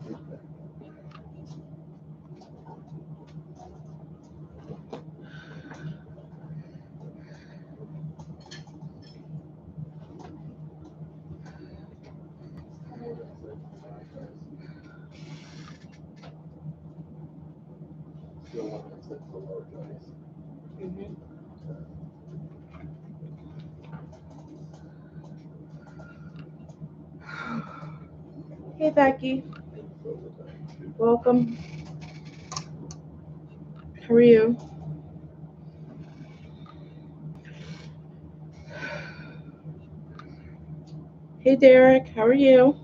Mhm. Hey, Becky. Welcome. How are you? Hey, Derek. How are you?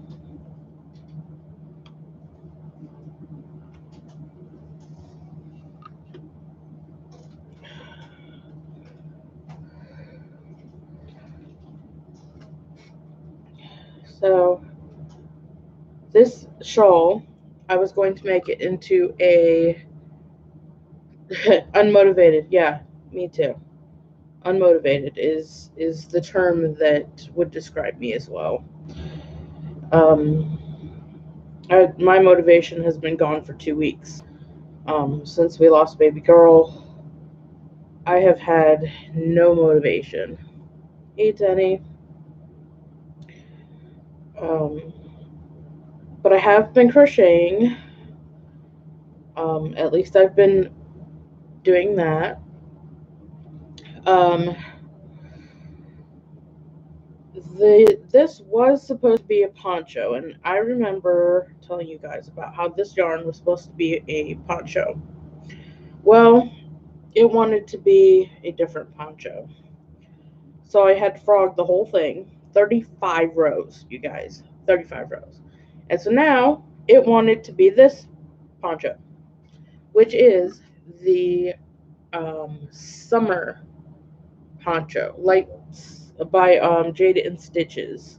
So, this shawl, I was going to make it into a unmotivated. Yeah, me too. Unmotivated is the term that would describe me as well. Um, my motivation has been gone for 2 weeks. Since we lost baby girl, I have had no motivation. Hey, Denny. Um, but I have been crocheting. At least I've been doing that. Um, this was supposed to be a poncho, and I remember telling you guys about how this yarn was supposed to be a poncho. Well, it wanted to be a different poncho. So I had frogged the whole thing, 35 rows, you guys, 35 rows. And so now it wanted to be this poncho, which is the summer poncho, like by Jade and Stitches.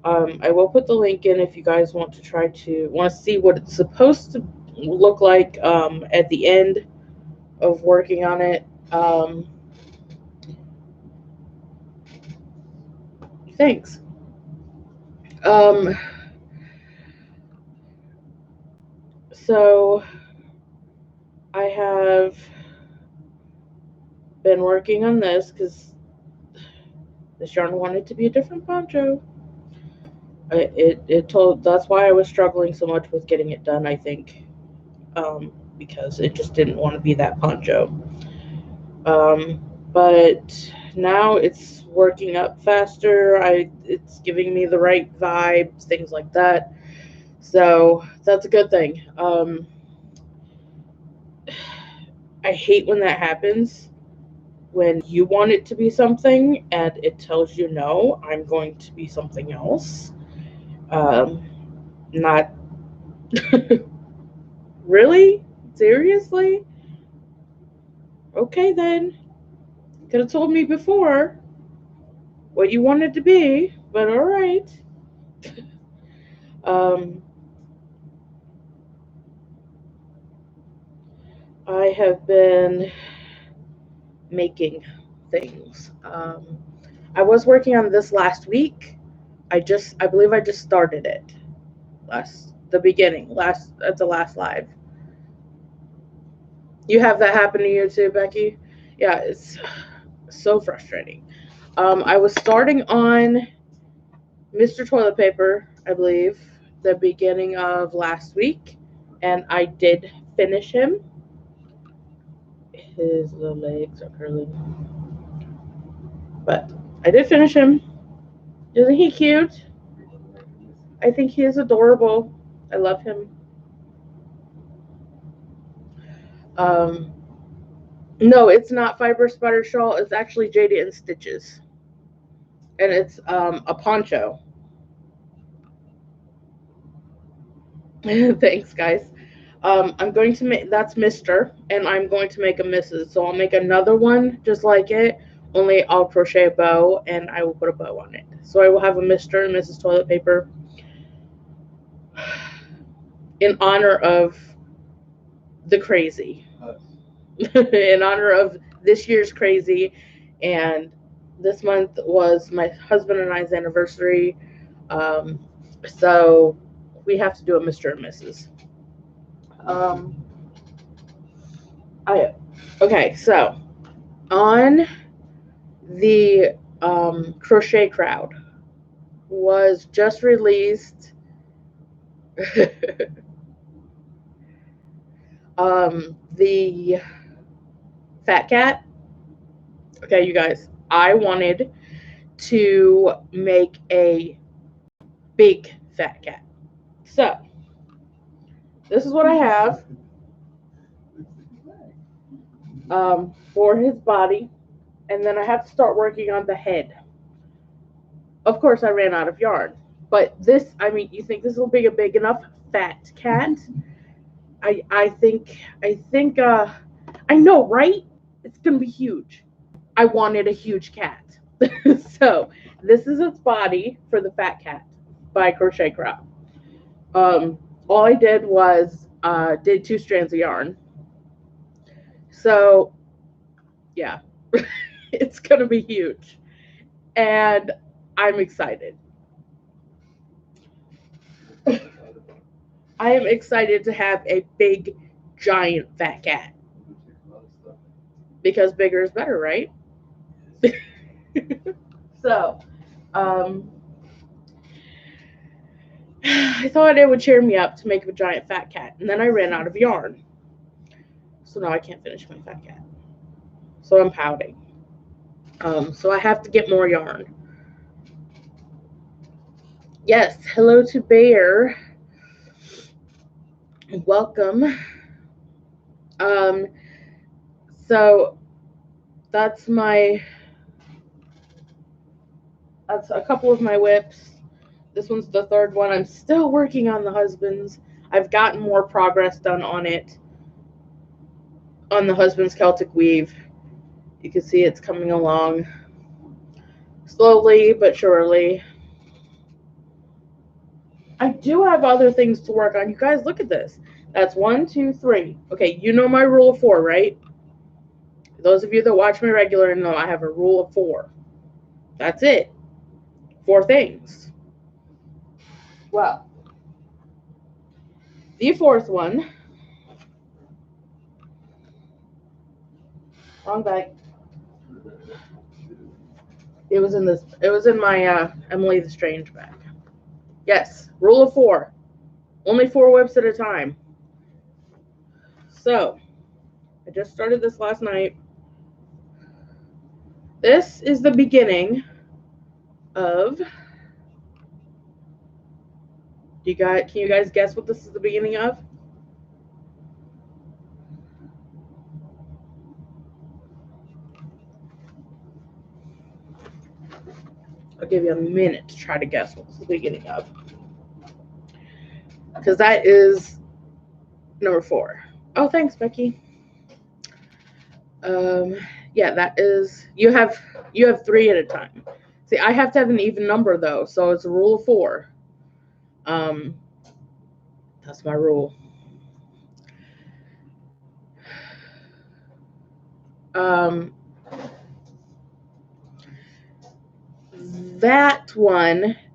I will put the link in if you guys want to see what it's supposed to look like at the end of working on it. Thanks. Um, so I have been working on this because this yarn wanted to be a different poncho. It told that's why I was struggling so much with getting it done. I think because it just didn't want to be that poncho. But now it's working up faster. It's giving me the right vibes, things like that. So that's a good thing. I hate when that happens, when you want it to be something and it tells you no, I'm going to be something else. Um, not really? Seriously? Okay then. Could have told me before what you wanted to be, but alright. Um, I have been making things. I was working on this last week. I believe I just started it the beginning, at the last live. You have that happen to you too, Becky? Yeah, it's so frustrating. I was starting on Mr. Toilet Paper, I believe, the beginning of last week, and I did finish him. His little legs are curling, but I did finish him. Isn't he cute? I think he is adorable. I love him. Um, no, it's not Fiber Spider Shawl. It's actually JD and Stitches, and it's a poncho. Thanks, guys. I'm going to make that's Mister, and I'm going to make a Mrs. So I'll make another one just like it. Only I'll crochet a bow, and I will put a bow on it. So I will have a Mister and Mrs. Toilet Paper in honor of the crazy, in honor of this year's crazy, and this month was my husband and I's anniversary. Um, so we have to do a Mr. and Mrs. Okay, so on the Crochet Crowd was just released the Fat Cat. Okay, you guys, I wanted to make a big fat cat. So, this is what I have for his body, and then I have to start working on the head. Of course, I ran out of yarn, but this, I mean, you think this will be a big enough fat cat? I think, I know, right? It's gonna be huge. I wanted a huge cat. So, this is its body for the fat cat by Crochet Crowd. All I did was did 2 strands of yarn. So, yeah, it's gonna be huge, and I'm excited. I am excited to have a big, giant, fat cat because bigger is better, right? So, I thought it would cheer me up to make a giant fat cat, and then I ran out of yarn. So now I can't finish my fat cat. So I'm pouting. So I have to get more yarn. Yes, hello to Bear. Welcome. So that's a couple of my whips. This one's the third one. I'm still working on the husbands. I've gotten more progress done on it. On the husband's Celtic weave. You can see it's coming along slowly but surely. I do have other things to work on. You guys, look at this. That's 1, 2, 3. Okay, you know my rule of 4, right? Those of you that watch me regular know I have a rule of 4. That's it. 4 things. Well, the fourth one. Wrong bag. It was in my Emily the Strange bag. Yes, rule of 4. Only 4 whips at a time. So, I just started this last night. This is the beginning of. Can you guys guess what this is the beginning of? I'll give you a minute to try to guess what it's the beginning of. Because that is number 4. Oh, thanks, Becky. Yeah, that is, you have 3 at a time. See, I have to have an even number though, so it's a rule of 4. That's my rule.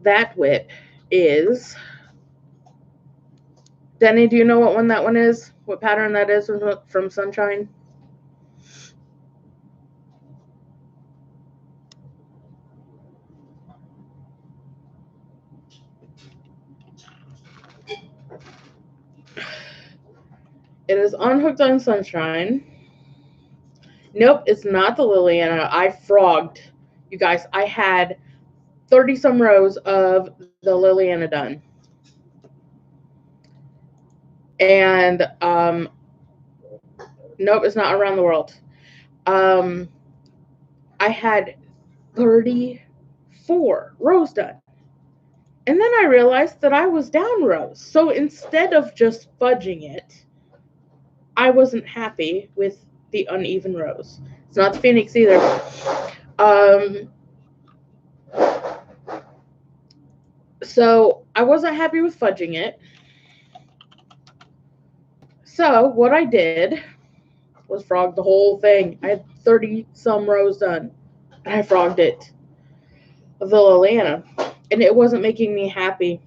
That whip is, Denny, do you know what one that one is? What pattern that is from Sunshine? It is Unhooked on Sunshine. Nope, it's not the Liliana. I frogged. You guys, I had 30 some rows of the Liliana done. And nope, it's not Around the World. I had 34 rows done. And then I realized that I was down rows. So instead of just fudging it, I wasn't happy with the uneven rows. It's not the Phoenix either. So I wasn't happy with fudging it. So what I did was frog the whole thing. I had 30 some rows done. And I frogged it. The Liliana. And it wasn't making me happy.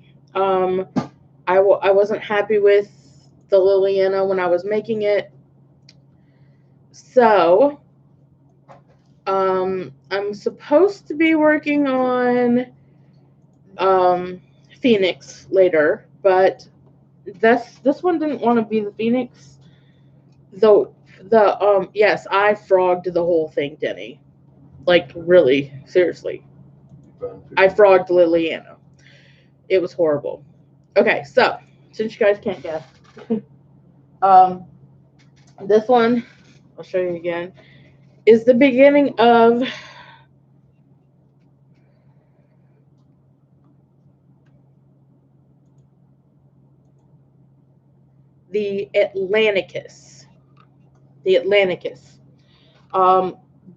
I wasn't happy with the Liliana when I was making it. So, I'm supposed to be working on Phoenix later, but this one didn't want to be the Phoenix. Though yes, I frogged the whole thing, Denny. Like really, seriously. I frogged Liliana. It was horrible. Okay, so since you guys can't guess, um, this one I'll show you again is the beginning of the Atlanticus. The Atlanticus.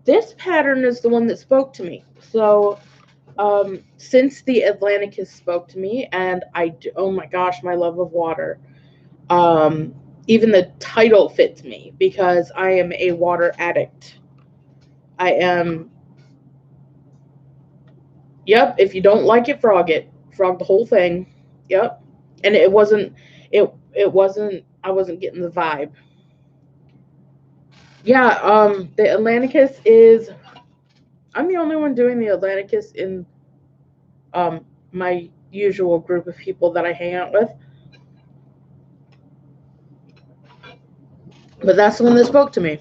This pattern is the one that spoke to me. So, since the Atlanticus spoke to me, and oh my gosh, my love of water. Even the title fits me because I am a water addict. I am. Yep. If you don't like it, frog it. Frog the whole thing. Yep. And it wasn't. It wasn't. I wasn't getting the vibe. Yeah. The Atlanticus is. I'm the only one doing the Atlanticus in my usual group of people that I hang out with. But that's the one that spoke to me.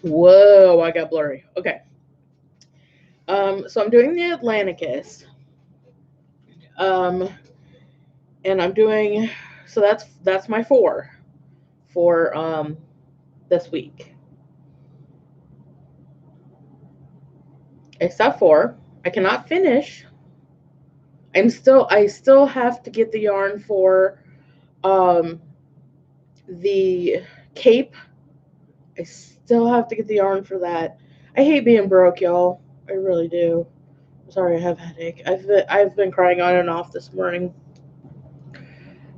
Whoa, I got blurry. Okay. So I'm doing the Atlanticus. And I'm doing so that's my 4 for this week. Except for I cannot finish. I still have to get the yarn for the cape. I still have to get the yarn for that. I hate being broke, y'all. I really do. I'm sorry, I have a headache. I've been crying on and off this morning.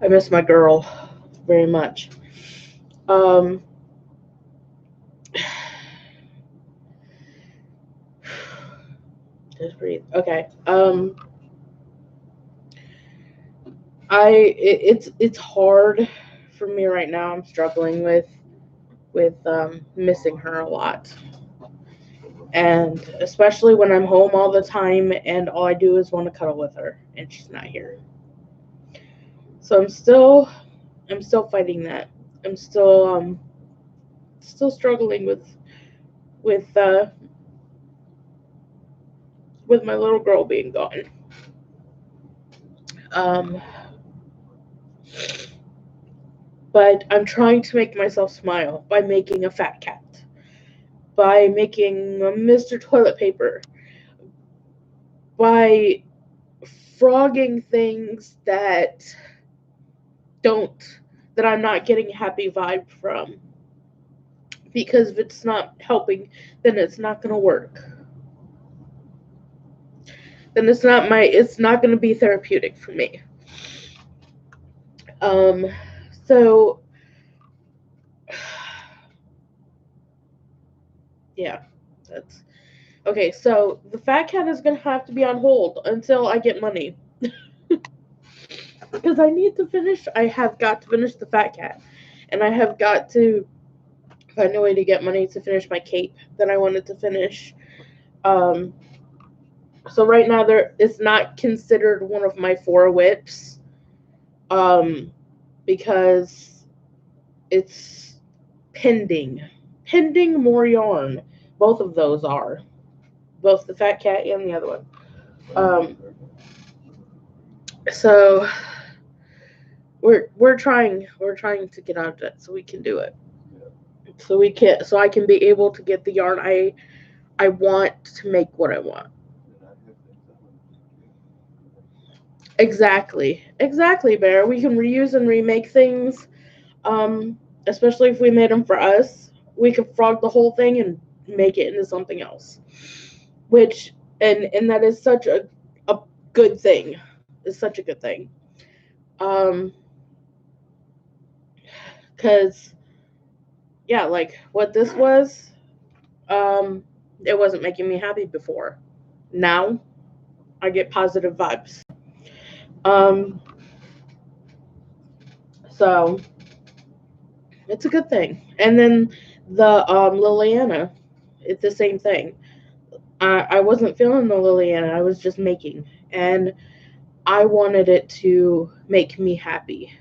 I miss my girl very much. Just breathe. Okay. It's hard for me right now. I'm struggling with missing her a lot, and especially when I'm home all the time and all I do is want to cuddle with her and she's not here. So I'm still fighting that. I'm still struggling with with my little girl being gone. But I'm trying to make myself smile by making a fat cat, by making Mr. Toilet Paper, by frogging things that I'm not getting happy vibe from. Because if it's not helping, then it's not going to work. Then it's not going to be therapeutic for me. So yeah, that's okay. So the fat cat is going to have to be on hold until I get money. Because I have got to finish the fat cat. And I have got to find a way to get money to finish my cape that I wanted to finish. So right now it's not considered one of my 4 whips. Because it's pending more yarn. Both of those are. Both the fat cat and the other one. So we're trying to get out of that so we can do it. So I can be able to get the yarn I want to make what I want. Exactly, Bear. We can reuse and remake things, especially if we made them for us. We could frog the whole thing and make it into something else, which and that is such a good thing. It's such a good thing, because yeah, like what this was, it wasn't making me happy before. Now I get positive vibes. So it's a good thing. And then the Liliana, it's the same thing. I wasn't feeling the Liliana, I was just making. And I wanted it to make me happy.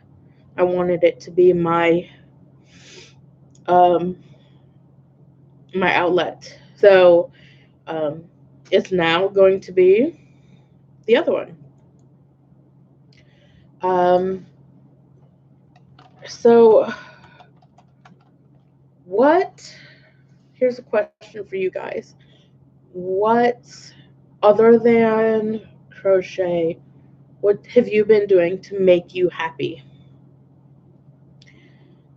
I wanted it to be um my outlet. So um it's now going to be the other one. Um so what here's a question for you guys. What other than crochet, what have you been doing to make you happy?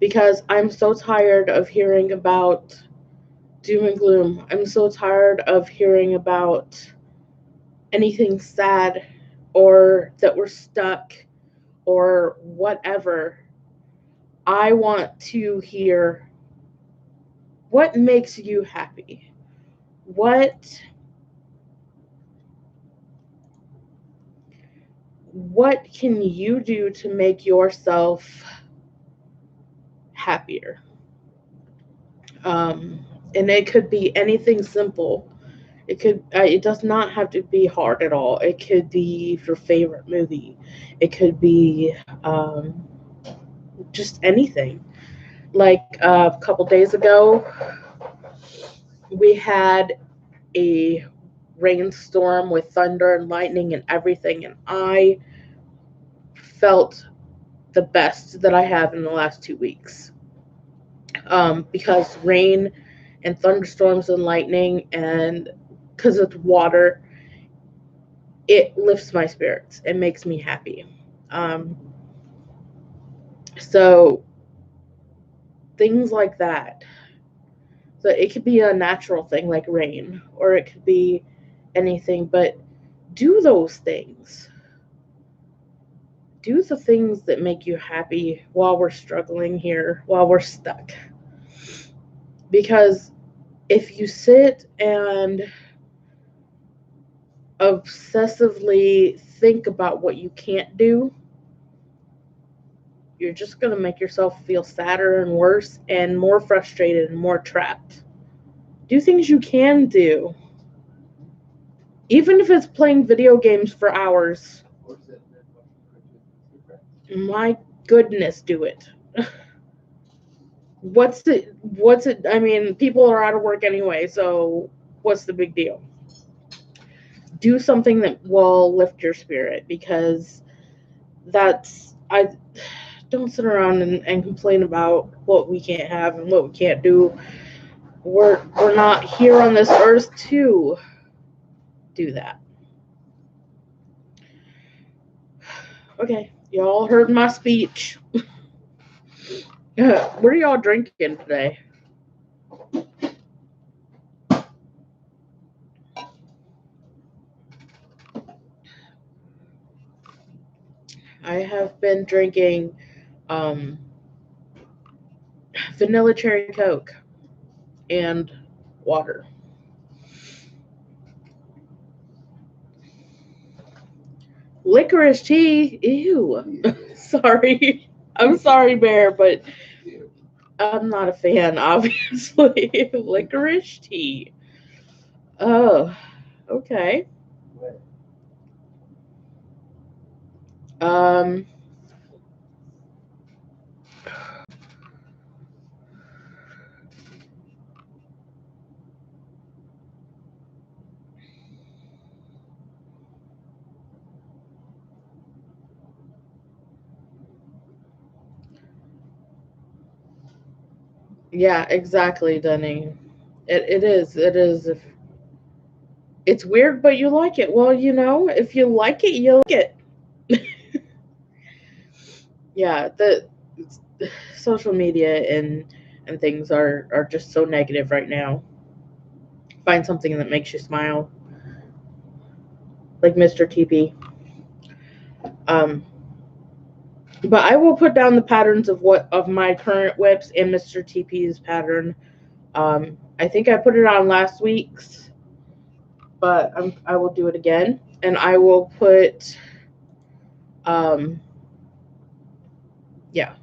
Because I'm so tired of hearing about doom and gloom. I'm so tired of hearing about anything sad or that we're stuck or whatever. I want to hear what makes you happy. What can you do to make yourself happier? Um, and it could be anything simple. It does not have to be hard at all. It could be your favorite movie. It could be just anything. Like a couple days ago, we had a rainstorm with thunder and lightning and everything, and I felt the best that I have in the last 2 weeks. Because rain and thunderstorms and lightning, and because it's water, it lifts my spirits. It makes me happy. Um, so things like that. So it could be a natural thing like rain, or it could be anything, but do those things. Do the things that make you happy while we're struggling here, while we're stuck. Because if you sit and obsessively think about what you can't do, you're just going to make yourself feel sadder and worse and more frustrated and more trapped. Do things you can do. Even if it's playing video games for hours. My goodness, do it. What's it I mean, people are out of work anyway, so what's the big deal? Do something that will lift your spirit, because that's I don't sit around and complain about what we can't have and what we can't do. We're not here on this earth to do that. Okay, y'all heard my speech. What are y'all drinking today? I have been drinking um, vanilla cherry Coke and water. Licorice tea? Ew. Sorry. I'm sorry, Bear, but I'm not a fan, obviously. Licorice tea. Oh, okay. Um, yeah, exactly, Denny. It is. It is. It's weird, but you like it. Well, if you like it, you like it. Yeah, the social media and things are just so negative right now. Find something that makes you smile, like Mr. TP. Um, but I will put down the patterns of my current whips and Mr. TP's pattern. I think I put it on last week's, but I will do it again, and I will put, yeah.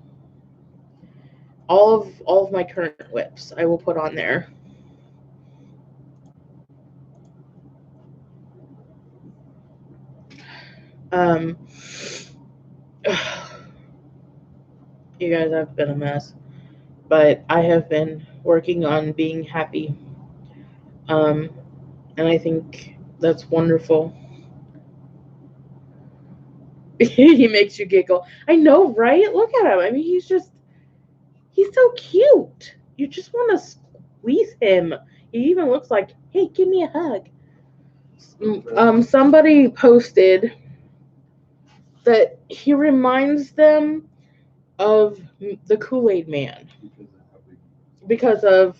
all of my current whips I will put on there. You guys have been a mess, but I have been working on being happy. And I think that's wonderful. He makes you giggle. I know, right? Look at him. I mean, he's so cute. You just want to squeeze him. He even looks like, hey, give me a hug. Somebody posted that he reminds them of the Kool-Aid Man because of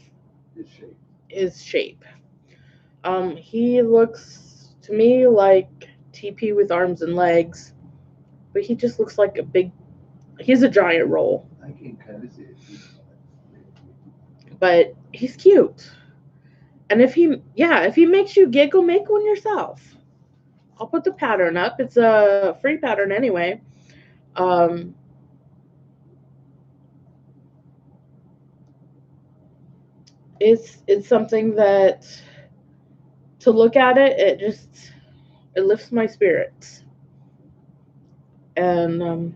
his shape. He looks to me like TP with arms and legs, but he just looks like he's a giant roll. I can kind of see it. But he's cute. And if he makes you giggle, make one yourself. I'll put the pattern up. It's a free pattern anyway. It's something that, to look at it lifts my spirits. And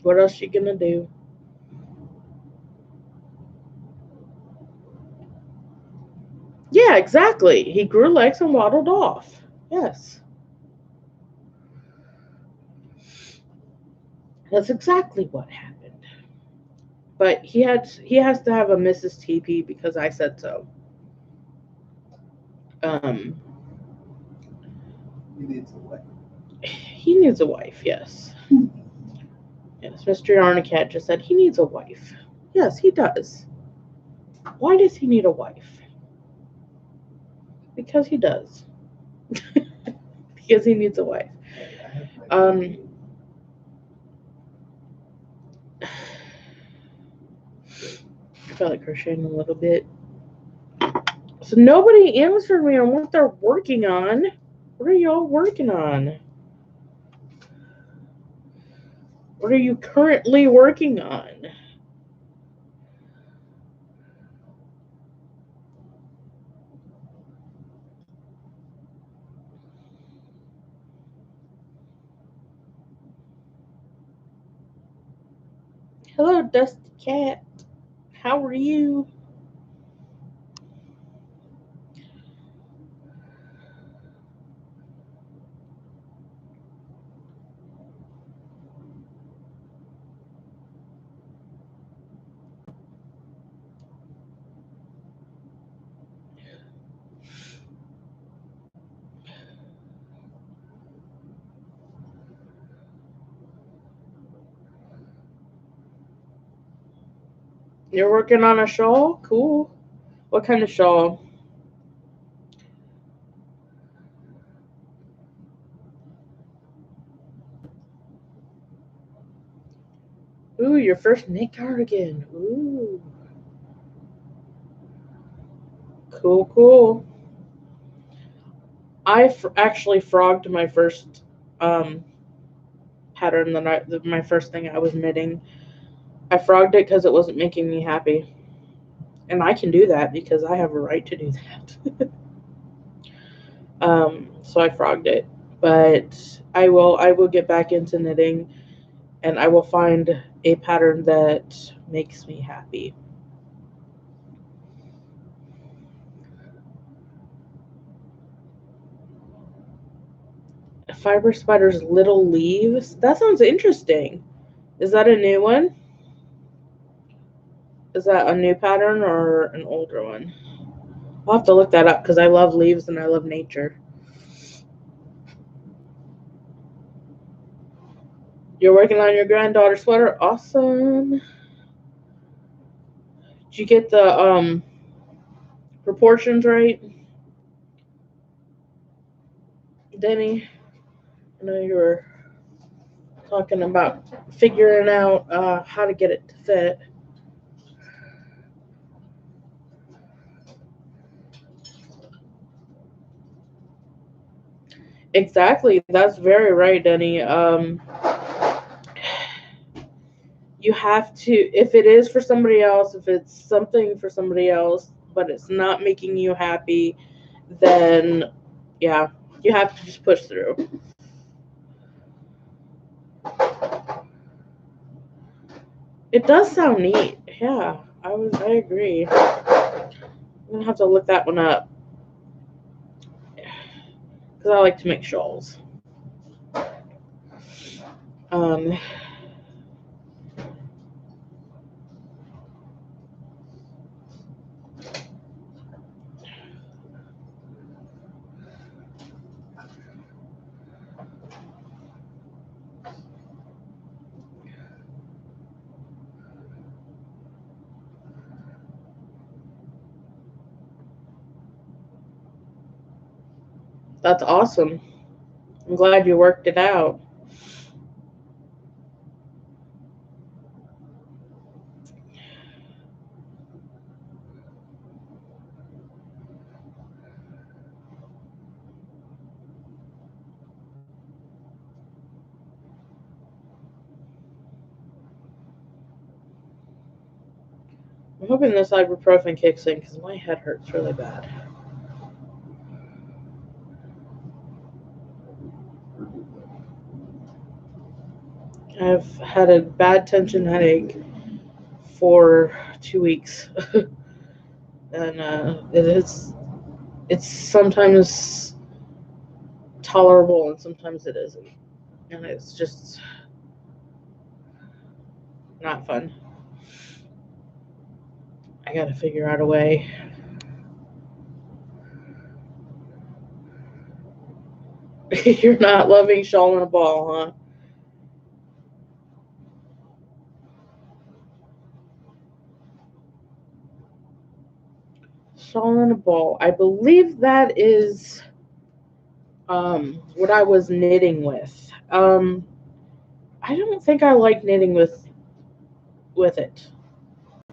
what else you gonna do? Yeah, exactly. He grew legs and waddled off. Yes. That's exactly what happened. But he has to have a Mrs. TP because I said so. He needs a wife. He needs a wife, yes. Yes, Mr. Yarnicat just said he needs a wife. Yes, he does. Why does he need a wife? Because he does. Because he needs a wife. I felt like crocheting a little bit. So nobody answered me on what they're working on. What are y'all working on? What are you currently working on? Hello, Dusty Cat. How are you? You're working on a shawl? Cool. What kind of shawl? Ooh, your first knit cardigan. Ooh. Cool, cool. I actually frogged my first pattern my first thing I was knitting. I frogged it because it wasn't making me happy. And I can do that because I have a right to do that. So I frogged it. But I will get back into knitting, and I will find a pattern that makes me happy. Fiber Spider's Little Leaves? That sounds interesting. Is that a new one? Is that a new pattern or an older one? I'll have to look that up because I love leaves and I love nature. You're working on your granddaughter's sweater? Awesome. Did you get the proportions right, Denny? I know you were talking about figuring out how to get it to fit. Exactly. That's very right, Denny. you have to, if it is for somebody else, if it's something for somebody else, but it's not making you happy, then yeah, you have to just push through. It does sound neat. Yeah, I agree. I'm gonna have to look that one up because I like to make shawls. Um, that's awesome. I'm glad you worked it out. I'm hoping this ibuprofen kicks in because my head hurts really bad. I've had a bad tension headache for 2 weeks, and it's sometimes tolerable and sometimes it isn't, and it's just not fun. I gotta figure out a way. You're not loving shawl and a ball, huh? Shawl and a ball. I believe that is what I was knitting with. I don't think I like knitting with it.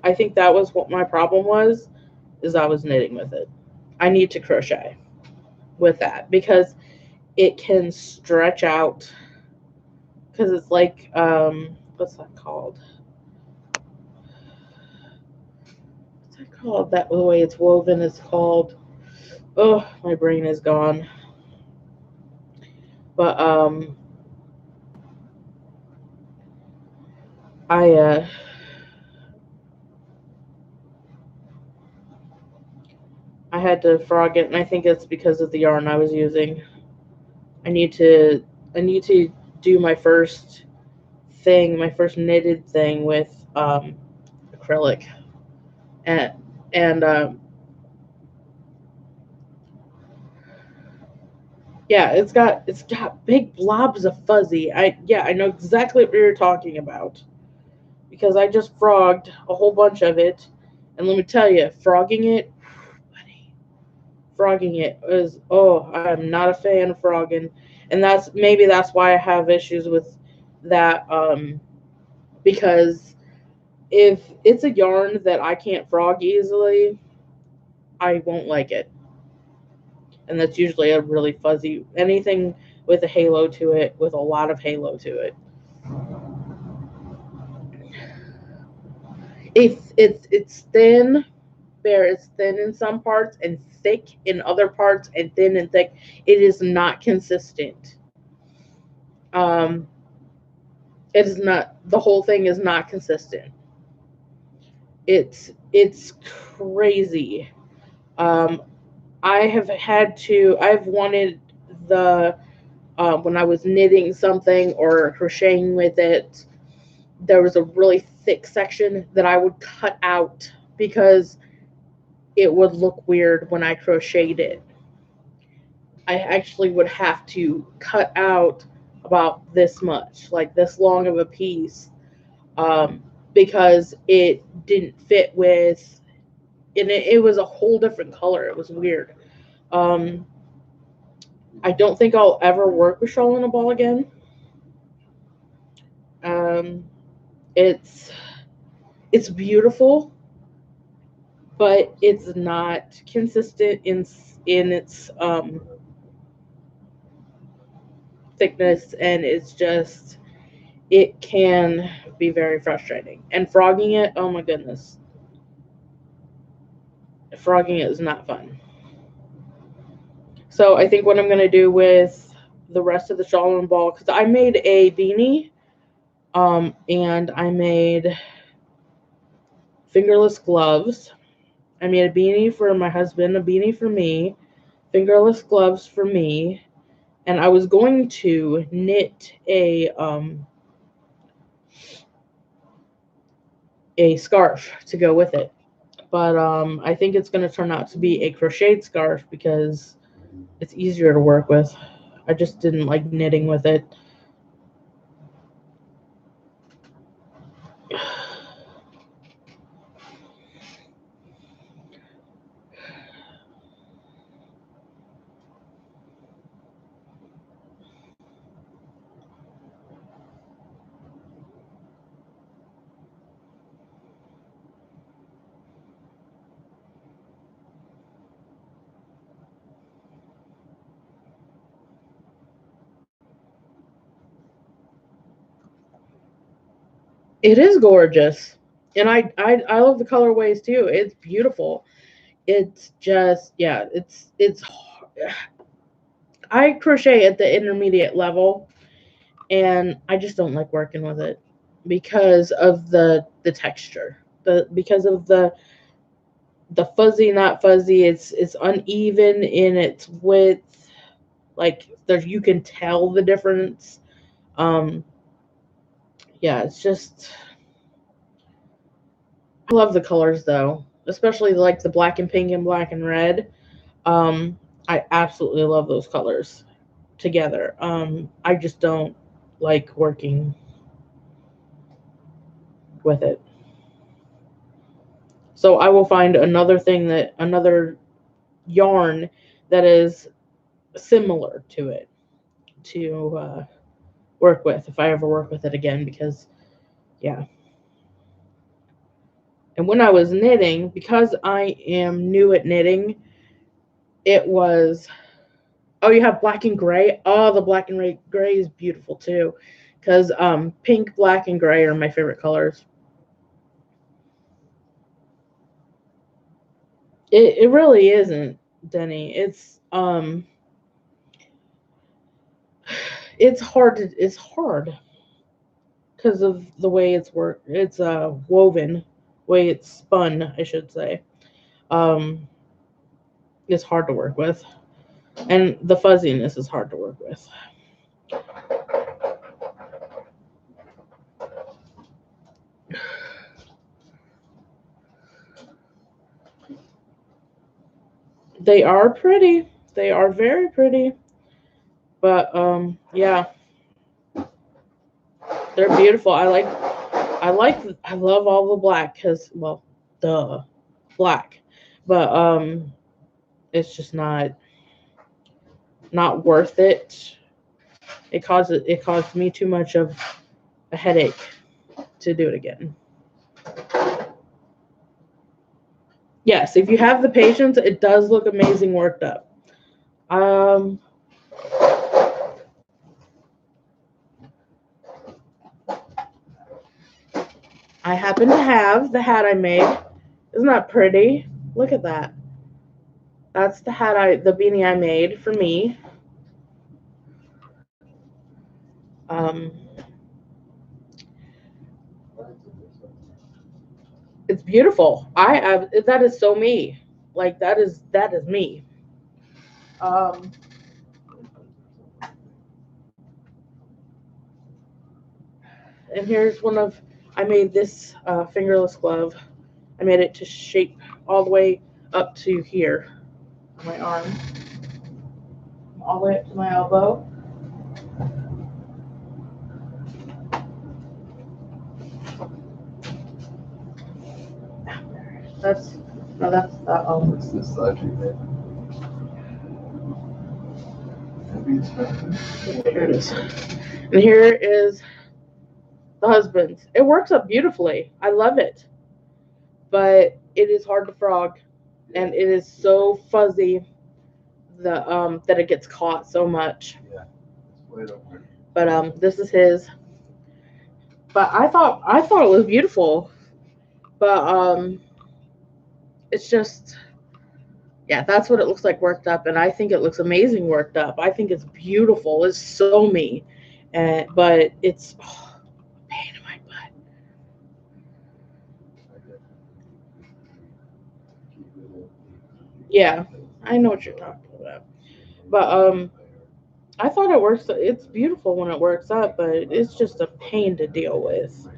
I think that was what my problem was, is I was knitting with it. I need to crochet with that because it can stretch out, because it's like what's that called? What's that called? That the way it's woven is called. Oh, my brain is gone. But I I had to frog it, and I think it's because of the yarn I was using. I need to I need to do my first thing, my first knitted thing with acrylic, and and yeah, it's got big blobs of fuzzy. I know exactly what you're talking about because I just frogged a whole bunch of it, and let me tell you, frogging it, buddy, frogging it is, oh, I'm not a fan of frogging, and that's why I have issues with that, because if it's a yarn that I can't frog easily, I won't like it. And that's usually a really fuzzy anything with a halo to it, with a lot of halo to it. It's thin, Bear. It's thin in some parts and thick in other parts, and thin and thick. It is not consistent. Um, it is not. The whole thing is not consistent. It's crazy. Um, I have had to. I've wanted the when I was knitting something or crocheting with it, there was a really thick section that I would cut out because it would look weird when I crocheted it. I actually would have to cut out about this much, like this long of a piece, because it didn't fit with, and it was a whole different color. It was weird. Um, I don't think I'll ever work with shawl and a ball again. Um, it's it's beautiful, but it's not consistent in its thickness, and it's just it can be very frustrating. And frogging it, oh my goodness. Frogging it is not fun. So I think what I'm going to do with the rest of the shawl and ball, because I made a beanie, and I made fingerless gloves. I made a beanie for my husband, a beanie for me, fingerless gloves for me, and I was going to knit a scarf to go with it. But I think it's going to turn out to be a crocheted scarf because it's easier to work with. I just didn't like knitting with it. It is gorgeous. And I love the colorways too. It's beautiful. It's just, yeah, it's I crochet at the intermediate level, and I just don't like working with it because of the texture. Because of the fuzzy, not fuzzy, it's uneven in its width. Like there's, you can tell the difference. Um yeah, it's just, I love the colors though, especially like the black and pink and black and red. I absolutely love those colors together. I just don't like working with it. So I will find another yarn that is similar to it to work with if I ever work with it again, because yeah. And when I was knitting, because I am new at knitting, it was, oh, you have black and gray. Oh, the black and gray is beautiful too, because pink, black, and gray are my favorite colors. It really isn't, Denny. It's hard because of the way it's woven, way it's spun, I should say. Um, it's hard to work with, and the fuzziness is hard to work with. They are pretty. They are very pretty. But yeah, they're beautiful. I love all the black because, well, the black. But it's just not worth it. It caused me too much of a headache to do it again. Yes, if you have the patience, it does look amazing worked up. Um, I happen to have the hat I made. Isn't that pretty? Look at that. That's the beanie I made for me. Um, it's beautiful. That is so me. Like that is me. Um, and here's one of I made this fingerless glove. I made it to shape all the way up to here on my arm, all the way up to my elbow. That's no, that's that. What's this side you made? Here it is. And here is the husband's. It works up beautifully. I love it, but it is hard to frog, and it is so fuzzy that it gets caught so much. Yeah, it's way over. But this is his. But I thought it was beautiful. But it's just, yeah, that's what it looks like worked up, and I think it looks amazing worked up. I think it's beautiful. It's so me, but it's pain in my butt. Yeah, I know what you're talking about. But I thought it works. It's beautiful when it works up, but it's just a pain to deal with.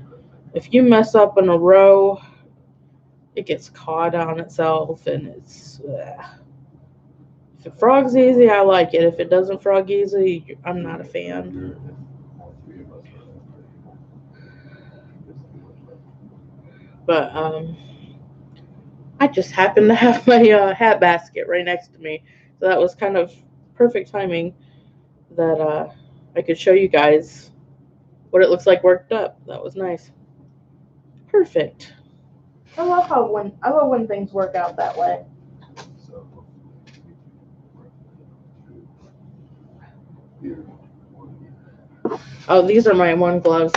If you mess up in a row, it gets caught on itself, and it's. If it frogs easy, I like it. If it doesn't frog easy, I'm not a fan. But I just happened to have my hat basket right next to me, so that was kind of perfect timing that I could show you guys what it looks like worked up. That was nice. Perfect. I love when things work out that way. Oh, these are my one gloves.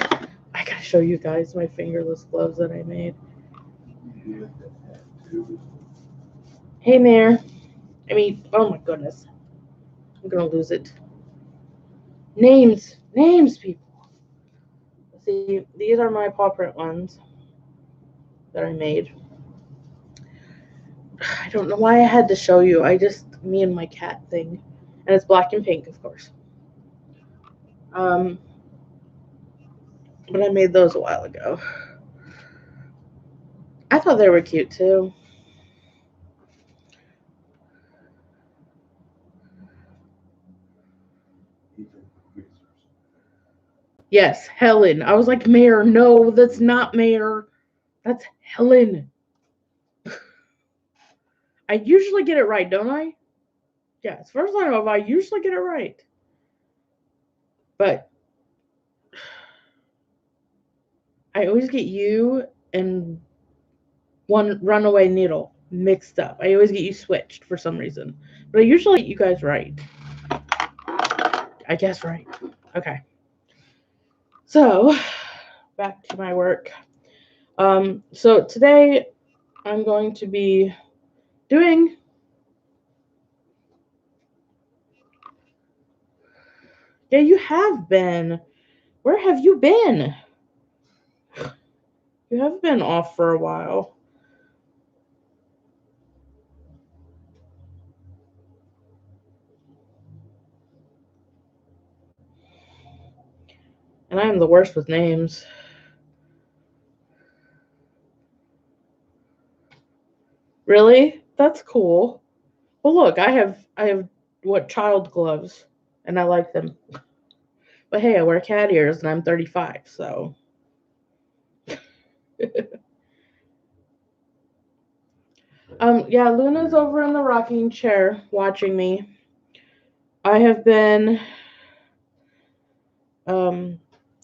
I gotta show you guys my fingerless gloves that I made. Hey there. Oh my goodness. I'm gonna lose it. Names, people. See, these are my paw print ones that I made. I don't know why I had to show you. Me and my cat thing. And it's black and pink, of course. But I made those a while ago. I thought they were cute too. Yes, Helen. I was like, Mayor. No, that's not Mayor. That's Helen. I usually get it right, don't I? Yeah, it's first time of I usually get it right. But I always get you and one runaway needle mixed up. I always get you switched for some reason. But I usually get you guys right. I guess right. Okay. So, back to my work. So today I'm going to be doing. Yeah, you have been. Where have you been? You have been off for a while. And I am the worst with names. Really? That's cool. Well, look, I have what child gloves, and I like them. But hey, I wear cat ears, and I'm 35, so. Yeah, Luna's over in the rocking chair watching me. I have been.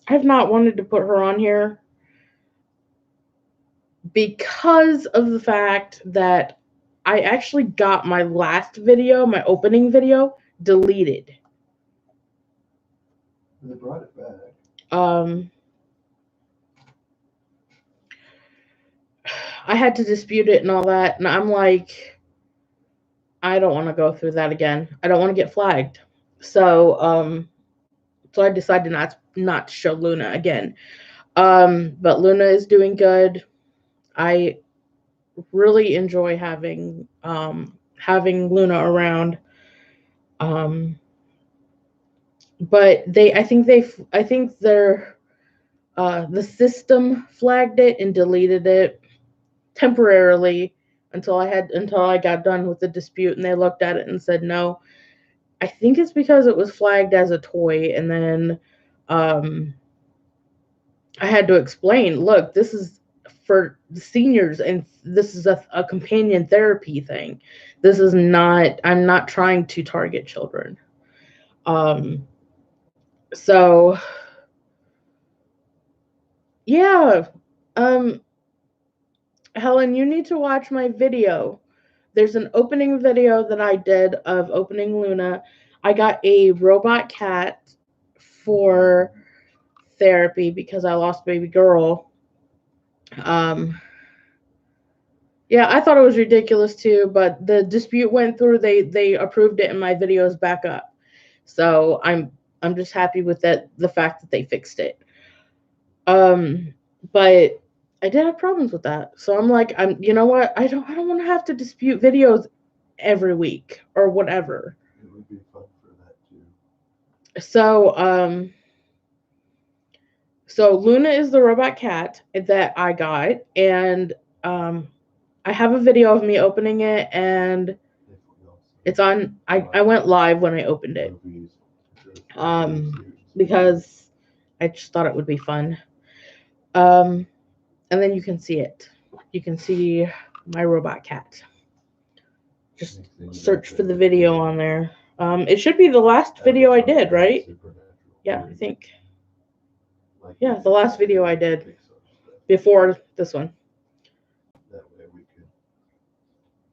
I have not wanted to put her on here because of the fact that I actually got my last video, my opening video, deleted. They brought it back. I had to dispute it and all that, and I'm like, I don't want to go through that again. I don't want to get flagged. So I decided not to show Luna again. But Luna is doing good. I really enjoy having Luna around. Um, but I think the system flagged it and deleted it temporarily until I got done with the dispute, and they looked at it and said no. I think it's because it was flagged as a toy, and then um, I had to explain, look, this is for the seniors, and this is a companion therapy thing. This is not. I'm not trying to target children. Um, so yeah, um, Helen, you need to watch my video. There's an opening video that I did of opening Luna. I got a robot cat for therapy because I lost baby girl. Yeah, I thought it was ridiculous too, but the dispute went through. They approved it and my video is back up. So I'm just happy with that, the fact that they fixed it. But I did have problems with that. So I'm like, you know what? I don't want to have to dispute videos every week or whatever. It would be fun for that too. So Luna is the robot cat that I got, and I have a video of me opening it, and it's on. I went live when I opened it, because I just thought it would be fun. And then you can see it. You can see my robot cat. Just search for the video on there. It should be the last video I did, right? Yeah, I think. Yeah, the last video I did before this one. That way we could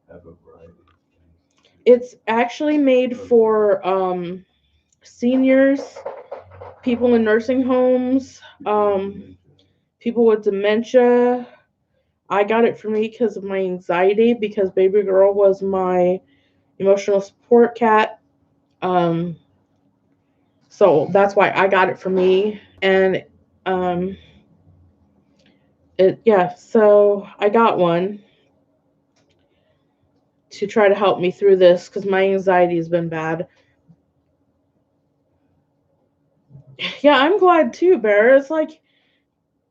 have a variety. It's actually made for seniors, people in nursing homes, people with dementia. I got it for me because of my anxiety, because baby girl was my emotional support cat. So that's why I got it for me. And so I got one to try to help me through this because my anxiety has been bad. Yeah, I'm glad too, Bear. It's like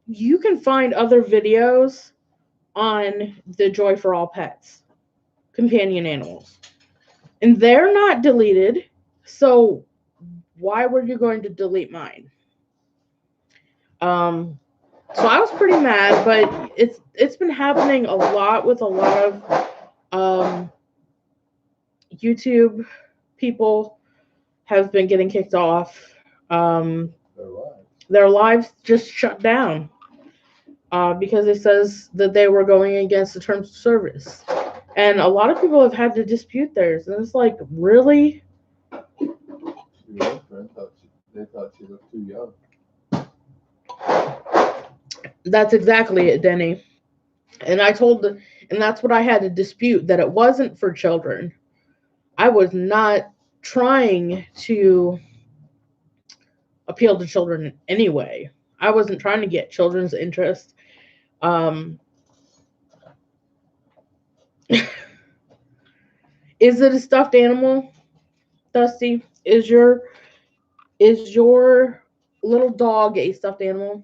you can find other videos on the Joy for All Pets companion animals, and they're not deleted. So why were you going to delete mine? So I was pretty mad, but it's been happening a lot with a lot of YouTube people have been getting kicked off. Their lives just shut down because it says that they were going against the terms of service, and a lot of people have had to dispute theirs, and it's like, really? Your friend they thought she looked too young. That's exactly it, Denny. And and that's what I had to dispute, that it wasn't for children. I was not trying to appeal to children anyway. I wasn't trying to get children's interest. Is it a stuffed animal, Dusty? Is your little dog a stuffed animal?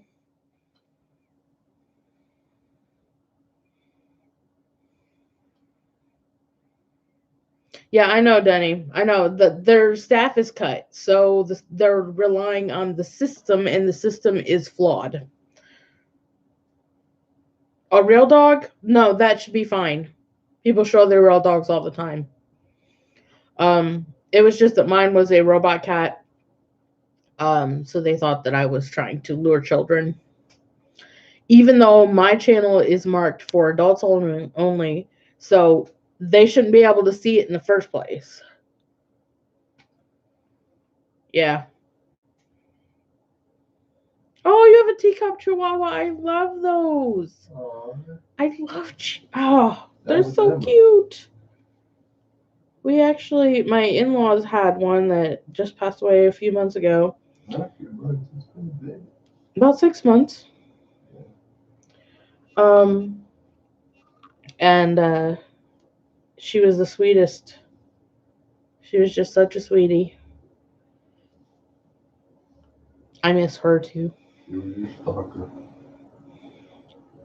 Yeah, I know, Denny. I know that their staff is cut, so they're relying on the system, and the system is flawed. A real dog? No, that should be fine. People show their real dogs all the time. It was just that mine was a robot cat. So they thought that I was trying to lure children. Even though my channel is marked for adults only, so they shouldn't be able to see it in the first place. Yeah. Oh, you have a teacup chihuahua. I love those. Aww. I love they're so cute. We actually, my in-laws had one that just passed away a few months ago. Not a few months, it's been big. About 6 months. And she was the sweetest. She was just such a sweetie. I miss her too. She was your stalker.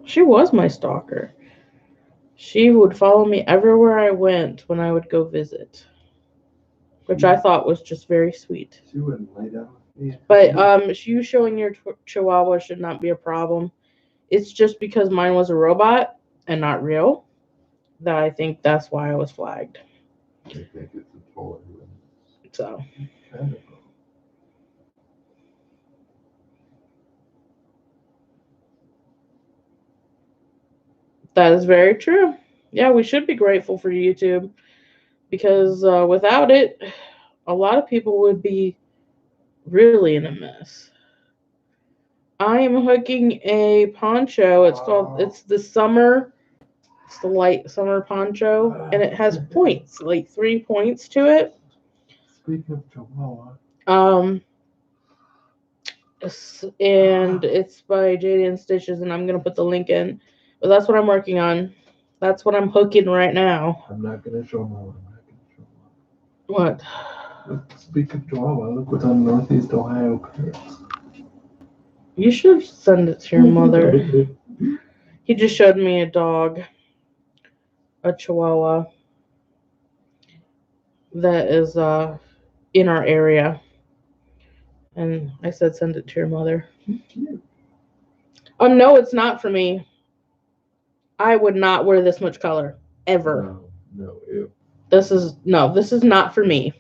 She was my stalker. She would follow me everywhere I went when I would go visit, which I thought was just very sweet. She wouldn't lay down with me. But you showing your chihuahua should not be a problem. It's just because mine was a robot and not real that I think that's why I was flagged. I think it's a toy. So. That is very true. Yeah, we should be grateful for YouTube, because without it, a lot of people would be really in a mess. I am hooking a poncho. It's the summer, it's the light summer poncho, and it has points, like 3 points to it. Speaking of Chihuahua. And it's by JD Stitches, and I'm gonna put the link in. But that's what I'm working on. That's what I'm hooking right now. I'm not gonna show my one. What? Speak of Chihuahua, look what's on Northeast Ohio Pets. You should send it to your mother. He just showed me a dog, a Chihuahua, that is in our area. And I said, send it to your mother. No, it's not for me. I would not wear this much color ever. No, ew. This is not for me.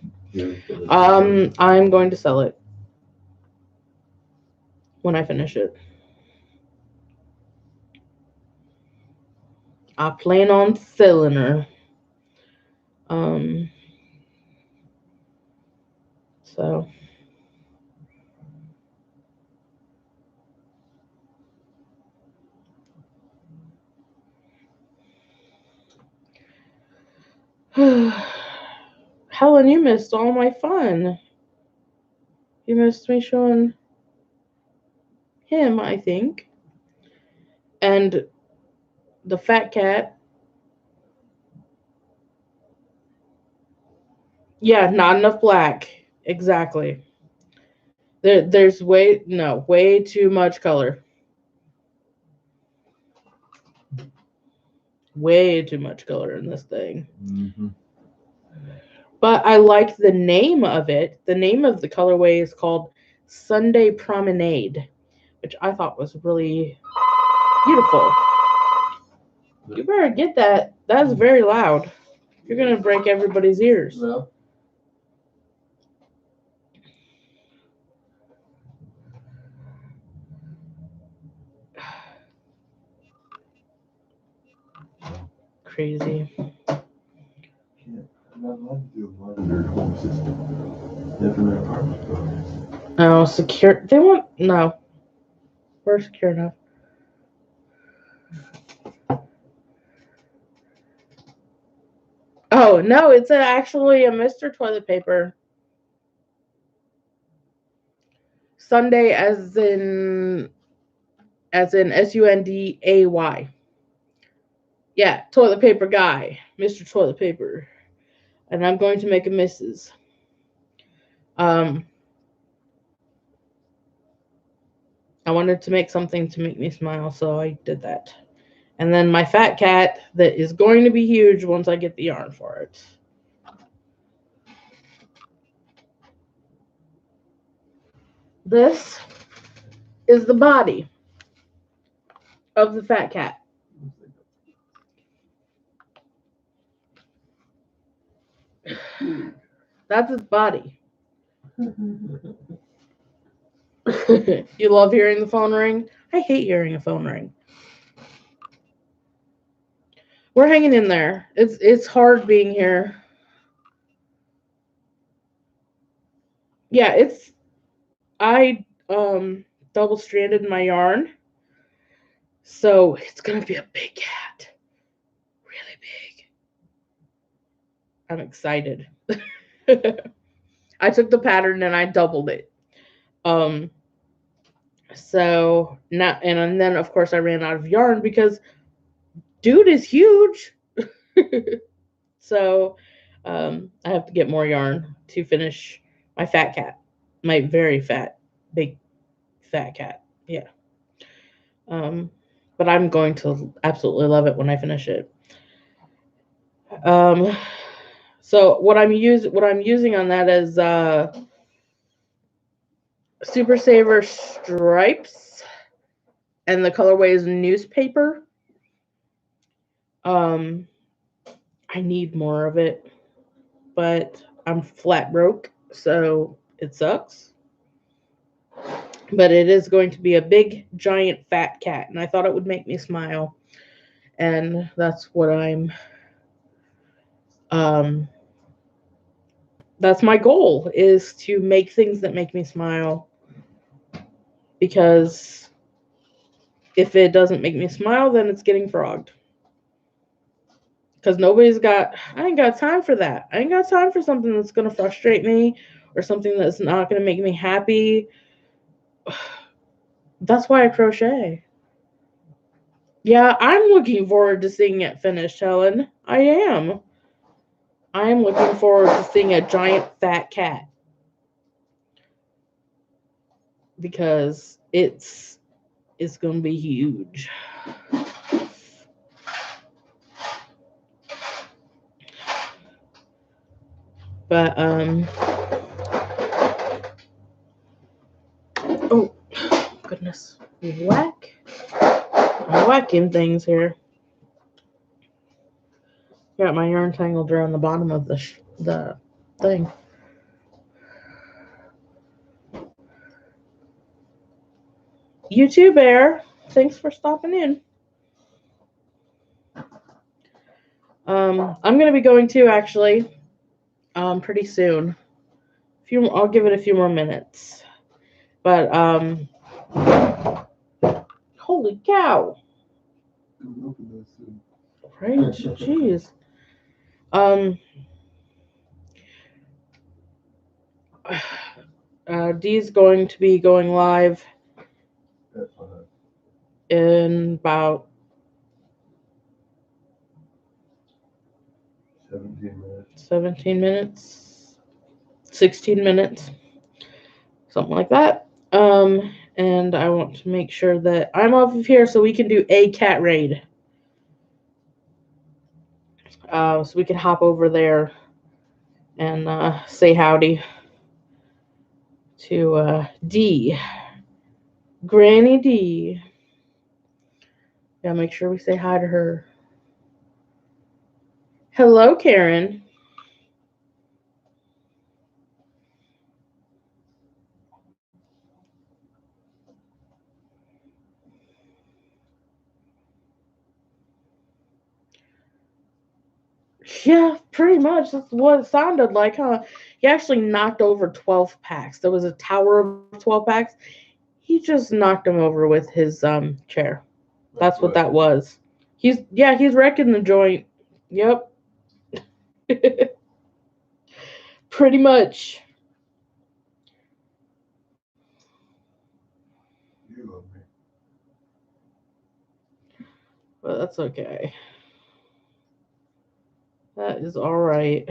I'm going to sell it when I finish it. I plan on selling her. So Helen, you missed all my fun. You missed me showing him, I think. And the fat cat. Yeah, not enough black. Exactly. There's way too much color. Way too much color in this thing. Mm-hmm. But I like the name of it. The name of the colorway is called Sunday Promenade, which I thought was really beautiful. You better get that. That's very loud. You're going to break everybody's ears. No. Crazy. I'm not allowed to do a monitored home system. Different apartment buildings. No, secure. They won't. No. We're secure enough. Oh, no, it's actually a Mr. Toilet Paper. Sunday as in Sunday. Yeah, toilet paper guy. Mr. Toilet Paper. And I'm going to make a Mrs. I wanted to make something to make me smile, so I did that. And then my fat cat that is going to be huge once I get the yarn for it. This is the body of the fat cat. That's its body. You love hearing the phone ring? I hate hearing a phone ring. We're hanging in there. It's hard being here. Yeah, I double stranded my yarn. So it's gonna be a big cat. Really big. I'm excited. I took the pattern and I doubled it. So now and then of course I ran out of yarn because dude is huge. So I have to get more yarn to finish my fat cat. My very fat, big fat cat. Yeah. But I'm going to absolutely love it when I finish it. So what I'm using on that is Super Saver Stripes, and the colorway is Newspaper. I need more of it, but I'm flat broke, so it sucks. But it is going to be a big, giant, fat cat, and I thought it would make me smile, and that's what that's my goal, is to make things that make me smile, because If it doesn't make me smile, then it's getting frogged. Because I ain't got time for that. I ain't got time for something that's going to frustrate me or something that's not going to make me happy. That's why I crochet. Yeah, I'm looking forward to seeing it finished, Helen. I am. I am looking forward to seeing a giant fat cat. Because it's going to be huge. But oh goodness, whack! I'm whacking things here. Got my yarn tangled around the bottom of the thing. You too, Bear. Thanks for stopping in. I'm gonna be going too, actually. Pretty soon. I'll give it a few more minutes. But holy cow! Right, jeez. Dee's going to be going live in about 17 minutes, 16 minutes, something like that. And I want to make sure that I'm off of here so we can do a cat raid. So we can hop over there and say howdy to Dee. Granny Dee. Yeah, make sure we say hi to her. Hello, Karen. Yeah, pretty much. That's what it sounded like, huh? He actually knocked over 12 packs. There was a tower of 12 packs. He just knocked them over with his chair. That's what that was. He's wrecking the joint. Yep. Pretty much. You love me. But that's okay. That is all right.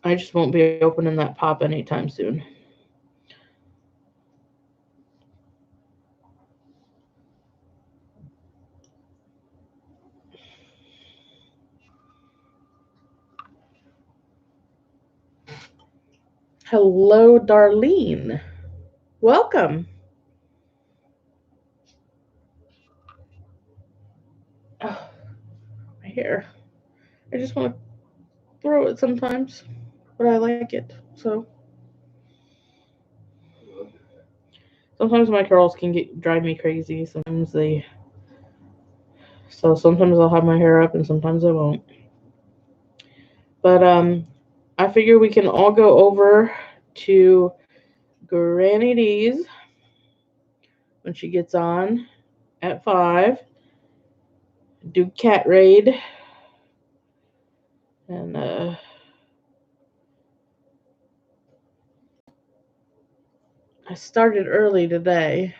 I just won't be opening that pop anytime soon. Hello, Darlene. Welcome. Oh, my hair. I just want to throw it sometimes, but I like it. So sometimes my curls can drive me crazy. Sometimes I'll have my hair up and sometimes I won't. But I figure we can all go over to Granny D's when she gets on at 5. Do cat raid. And I started early today.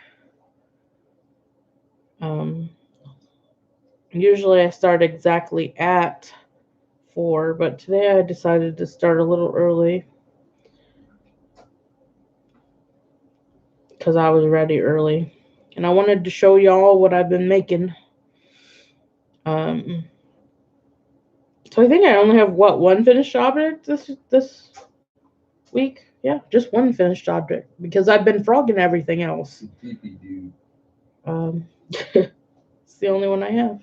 Usually I start exactly at 4, but today I decided to start a little early because I was ready early. And I wanted to show y'all what I've been making. So I think I only have one finished object this week. Yeah, just one finished object because I've been frogging everything else. It's the only one I have.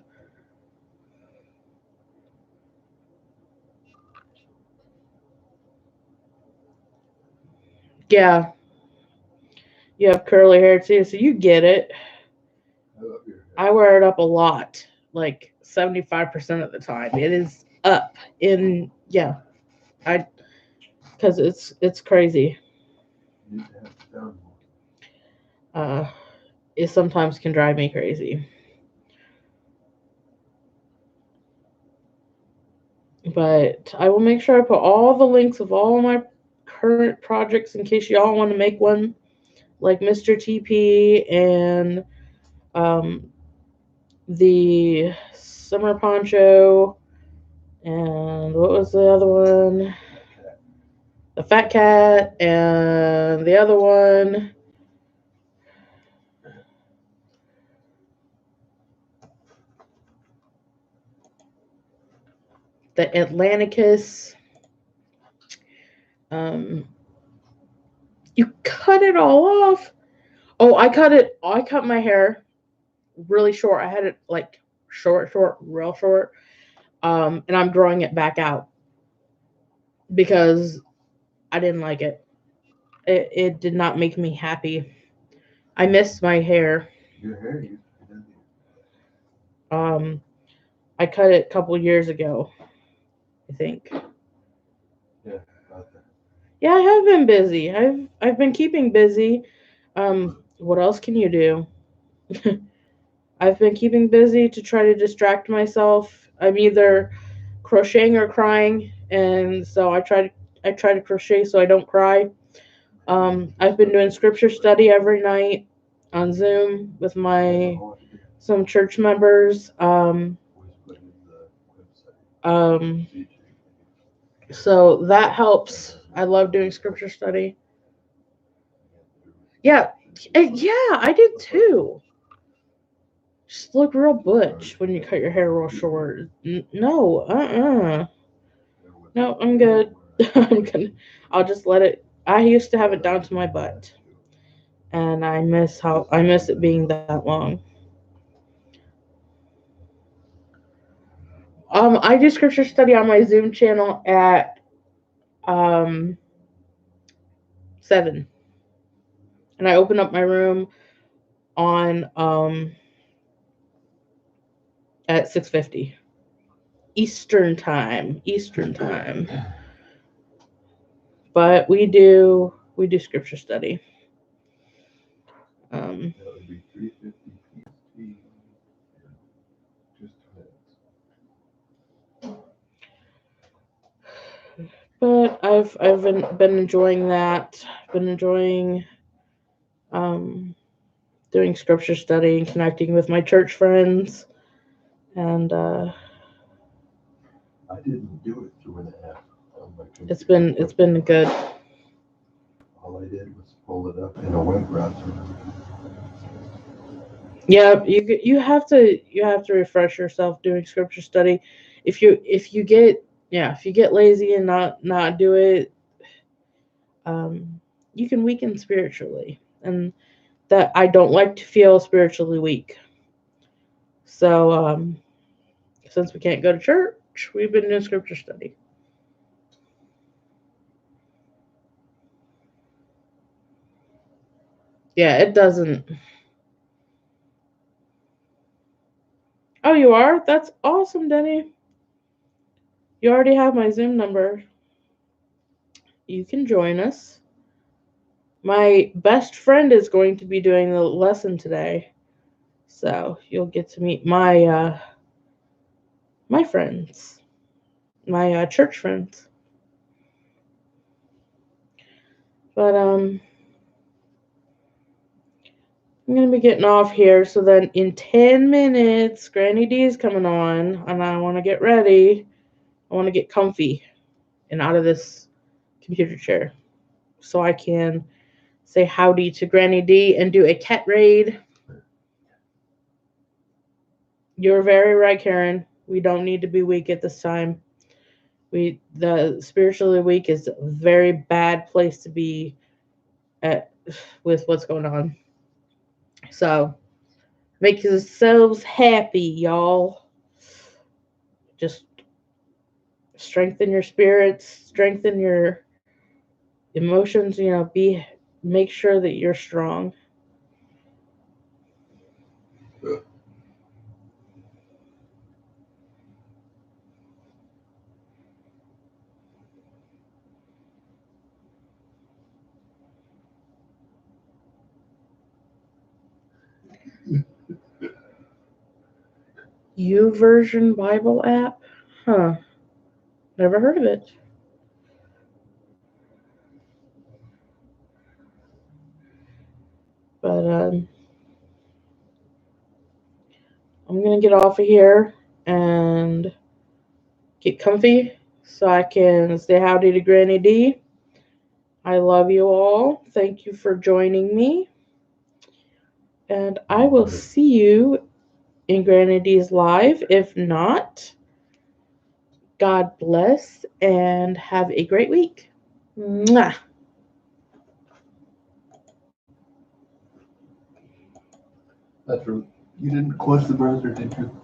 Yeah. You have curly hair too, so you get it. I wear it up a lot, like 75% of the time. It is up because it's crazy. it sometimes can drive me crazy. But I will make sure I put all the links of all my current projects in case y'all want to make one like Mr. TP and um, the summer poncho and what was the other one? The fat cat and the other one. The Atlanticus. Um, you cut it all off. Oh, I cut it. I cut my hair really short. I had it like short, real short. And I'm growing it back out because I didn't like it. It did not make me happy. I missed my hair. Your hair used to be Um, I cut it a couple years ago, I think. yeah, about that. Yeah, I have been busy. I've been keeping busy. What else can you do? I've been keeping busy to try to distract myself. I'm either crocheting or crying, and so I try to crochet so I don't cry. I've been doing scripture study every night on Zoom with my some church members. Always put in the website. Um, CJ. so that helps. I love doing scripture study. Yeah, yeah, I did too. Just look real butch when you cut your hair real short. No, no, I'm good. I'm gonna. I'll just let it. I used to have it down to my butt, and I miss it being that long. I do scripture study on my Zoom channel at 7, and I open up my room on at 6:50 Eastern time. Eastern time. But we do scripture study. Um, That would be 3:50 PST. Just but I've been enjoying that. Been enjoying um doing scripture study and connecting with my church friends, and I didn't do it through an app on my computer. it's been good. All I did was pull it up in a web browser. Yeah, you have to refresh yourself doing scripture study. If you get if you get lazy and not do it, um, you can weaken spiritually, and that I don't like to feel spiritually weak. So since we can't go to church, we've been doing scripture study. Yeah, it doesn't. Oh, you are? That's awesome, Denny. You already have my Zoom number. You can join us. My best friend is going to be doing the lesson today. So you'll get to meet my friends, my church friends. But I'm gonna be getting off here. So then in 10 minutes, Granny D is coming on, and I want to get ready. I want to get comfy and out of this computer chair so I can say howdy to Granny D and do a cat raid. You're very right, Karen. We don't need to be weak at this time. The spiritually weak is a very bad place to be at with what's going on. So make yourselves happy, y'all. Just strengthen your spirits, strengthen your emotions, be make sure that you're strong. YouVersion Bible app? Huh. Never heard of it. But I'm gonna get off of here and get comfy so I can say howdy to Granny D. I love you all. Thank you for joining me. And I will see you in Granny D's live. If not, God bless and have a great week. Mwah. That's true. You didn't close the browser, did you?